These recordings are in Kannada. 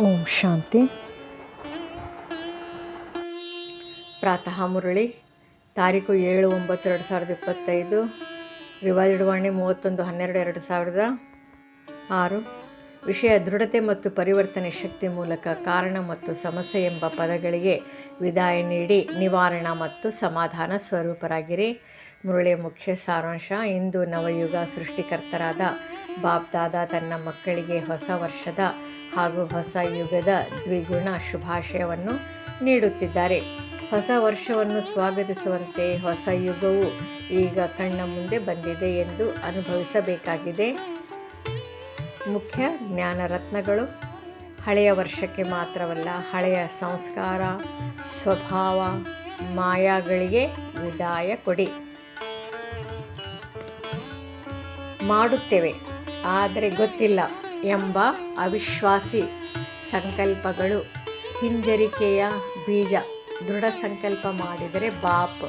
ಓಂ ಶಾಂತಿ. ಪ್ರಾತಃ ಮುರಳಿ ತಾರೀಕು 7/9/2025. ರಿವೈಸ್ಡ್ ವಾಣಿ 31/12/2006. ವಿಷಯ ದೃಢತೆ ಮತ್ತು ಪರಿವರ್ತನೆ ಶಕ್ತಿ ಮೂಲಕ ಕಾರಣ ಮತ್ತು ಸಮಸ್ಯೆ ಎಂಬ ಪದಗಳಿಗೆ ವಿದಾಯ ನೀಡಿ ನಿವಾರಣಾ ಮತ್ತು ಸಮಾಧಾನ ಸ್ವರೂಪರಾಗಿರಿ. ಮುರಳಿಯ ಮುಖ್ಯ ಸಾರಾಂಶ: ಇಂದು ನವಯುಗ ಸೃಷ್ಟಿಕರ್ತರಾದ ಬಾಪ್ ದಾದಾ ತನ್ನ ಮಕ್ಕಳಿಗೆ ಹೊಸ ವರ್ಷದ ಹಾಗೂ ಹೊಸ ಯುಗದ ದ್ವಿಗುಣ ಶುಭಾಶಯವನ್ನು ನೀಡುತ್ತಿದ್ದಾರೆ. ಹೊಸ ವರ್ಷವನ್ನು ಸ್ವಾಗತಿಸುವಂತೆ ಹೊಸ ಯುಗವು ಈಗ ಕಣ್ಣ ಮುಂದೆ ಬಂದಿದೆ ಎಂದು ಅನುಭವಿಸಬೇಕಾಗಿದೆ. ಮುಖ್ಯ ಜ್ಞಾನರತ್ನಗಳು: ಹಳೆಯ ವರ್ಷಕ್ಕೆ ಮಾತ್ರವಲ್ಲ, ಹಳೆಯ ಸಂಸ್ಕಾರ, ಸ್ವಭಾವ, ಮಾಯಾಗಳಿಗೆ ವಿದಾಯ ಕೊಡಿ. ಮಾಡುತ್ತೇವೆ ಆದರೆ ಗೊತ್ತಿಲ್ಲ ಎಂಬ ಅವಿಶ್ವಾಸಿ ಸಂಕಲ್ಪಗಳು ಹಿಂಜರಿಕೆಯ ಬೀಜ. ದೃಢ ಸಂಕಲ್ಪ ಮಾಡಿದರೆ ಬಾಪ್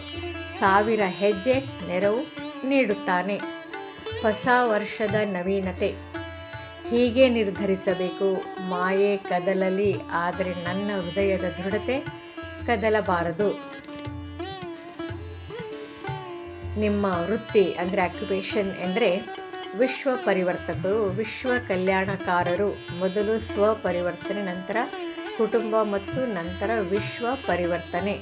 1000 ಹೆಜ್ಜೆ ನೆರವು ನೀಡುತ್ತಾನೆ. ಹೊಸ ವರ್ಷದ ನವೀನತೆ: ಹೀಗೆ ನಿರ್ಧರಿಸಬೇಕು: ಮಾಯೆ ಕದಲಲಿ, ಆದರೆ ನನ್ನ ಹೃದಯದ ದೃಢತೆ ಕದಲಬಾರದು. ನಿಮ್ಮ ವೃತ್ತಿ ಅಂದರೆ ಆಕ್ಯುಪೇಷನ್ ಎಂದರೆ ವಿಶ್ವ ಪರಿವರ್ತಕರು, ವಿಶ್ವ ಕಲ್ಯಾಣಕಾರರು. ಮೊದಲು ಸ್ವಪರಿವರ್ತನೆ, ನಂತರ ಕುಟುಂಬ ಮತ್ತು ನಂತರ ವಿಶ್ವ ಪರಿವರ್ತನೆ.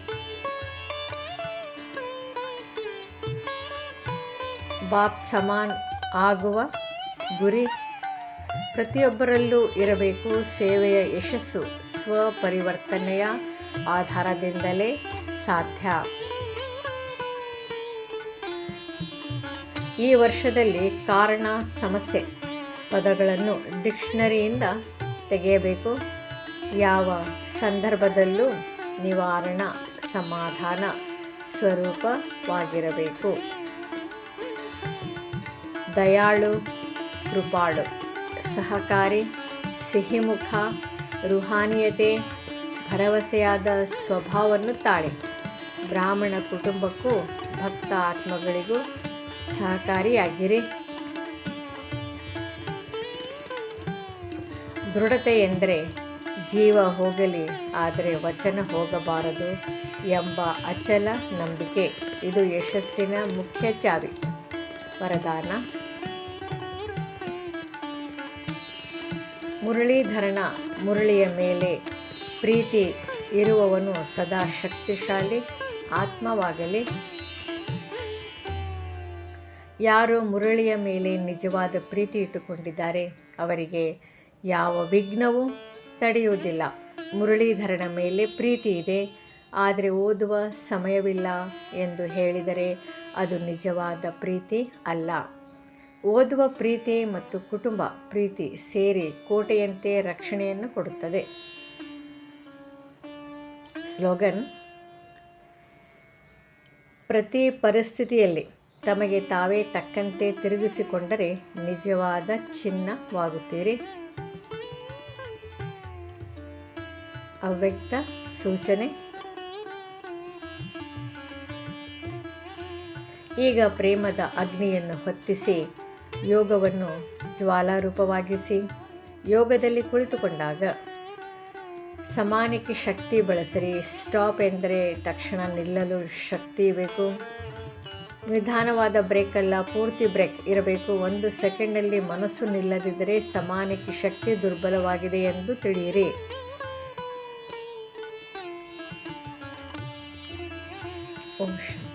ಬಾಪ್ ಸಮಾನ್ ಆಗುವ ಗುರಿ ಪ್ರತಿಯೊಬ್ಬರಲ್ಲೂ ಇರಬೇಕು. ಸೇವೆಯ ಯಶಸ್ಸು ಸ್ವಪರಿವರ್ತನೆಯ ಆಧಾರದಿಂದಲೇ ಸಾಧ್ಯ. ಈ ವರ್ಷದಲ್ಲಿ ಕಾರಣ ಸಮಸ್ಯೆ ಪದಗಳನ್ನು ಡಿಕ್ಷನರಿಯಿಂದ ತೆಗೆಯಬೇಕು. ಯಾವ ಸಂದರ್ಭದಲ್ಲೂ ನಿವಾರಣಾ ಸಮಾಧಾನ ಸ್ವರೂಪವಾಗಿರಬೇಕು. ದಯಾಳು, ಕೃಪಾಳು, ಸಹಕಾರಿ, ಸಿಹಿಮುಖ, ರುಹಾನಿಯತೆ, ಭರವಸೆಯಾದ ಸ್ವಭಾವವನ್ನು ತಾಳಿ. ಬ್ರಾಹ್ಮಣ ಕುಟುಂಬಕ್ಕೂ ಭಕ್ತ ಆತ್ಮಗಳಿಗೂ ಸಹಕಾರಿಯಾಗಿರಿ. ದೃಢತೆ ಎಂದರೆ ಜೀವ ಹೋಗಲಿ ಆದರೆ ವಚನ ಹೋಗಬಾರದು ಎಂಬ ಅಚಲ ನಂಬಿಕೆ. ಇದು ಯಶಸ್ಸಿನ ಮುಖ್ಯ ಚಾವಿ. ವರದಾನ: ಮುರಳೀಧರನ ಮುರಳಿಯ ಮೇಲೆ ಪ್ರೀತಿ ಇರುವವನು ಸದಾ ಶಕ್ತಿಶಾಲಿ ಆತ್ಮವಾಗಲಿ. ಯಾರು ಮುರಳಿಯ ಮೇಲೆ ನಿಜವಾದ ಪ್ರೀತಿ ಇಟ್ಟುಕೊಂಡಿದ್ದಾರೆ ಅವರಿಗೆ ಯಾವ ವಿಘ್ನವೂ ತಡೆಯುವುದಿಲ್ಲ. ಮುರಳೀಧರನ ಮೇಲೆ ಪ್ರೀತಿ ಇದೆ ಆದರೆ ಓದುವ ಸಮಯವಿಲ್ಲ ಎಂದು ಹೇಳಿದರೆ ಅದು ನಿಜವಾದ ಪ್ರೀತಿ ಅಲ್ಲ. ಓದುವ ಪ್ರೀತಿ ಮತ್ತು ಕುಟುಂಬ ಪ್ರೀತಿ ಸೇರಿ ಕೋಟೆಯಂತೆ ರಕ್ಷಣೆಯನ್ನು ಕೊಡುತ್ತದೆ. ಸ್ಲೋಗನ್: ಪ್ರತಿ ಪರಿಸ್ಥಿತಿಯಲ್ಲಿ ತಮಗೆ ತಾವೇ ತಕ್ಕಂತೆ ತಿರುಗಿಸಿಕೊಂಡರೆ ನಿಜವಾದ ಚಿನ್ನವಾಗುತ್ತೀರಿ. ಅವ್ಯಕ್ತ ಸೂಚನೆ: ಈಗ ಪ್ರೇಮದ ಅಗ್ನಿಯನ್ನು ಹೊತ್ತಿಸಿ ಯೋಗವನ್ನು ಜ್ವಾಲಾರೂಪವಾಗಿಸಿ. ಯೋಗದಲ್ಲಿ ಕುಳಿತುಕೊಂಡಾಗ ಸಮಾನಕ್ಕೆ ಶಕ್ತಿ ಬಳಸಿರಿ. ಸ್ಟಾಪ್ ಎಂದರೆ ತಕ್ಷಣ ನಿಲ್ಲಲು ಶಕ್ತಿ ಬೇಕು. ನಿಧಾನವಾದ ಬ್ರೇಕ್ ಅಲ್ಲ, ಪೂರ್ತಿ ಬ್ರೇಕ್ ಇರಬೇಕು. 1 ಸೆಕೆಂಡಲ್ಲಿ ಮನಸ್ಸು ನಿಲ್ಲದಿದ್ದರೆ ಸಮಾನಕ್ಕೆ ಶಕ್ತಿ ದುರ್ಬಲವಾಗಿದೆ ಎಂದು ತಿಳಿಯಿರಿ. ಓಂ ಶಾಂತಿ.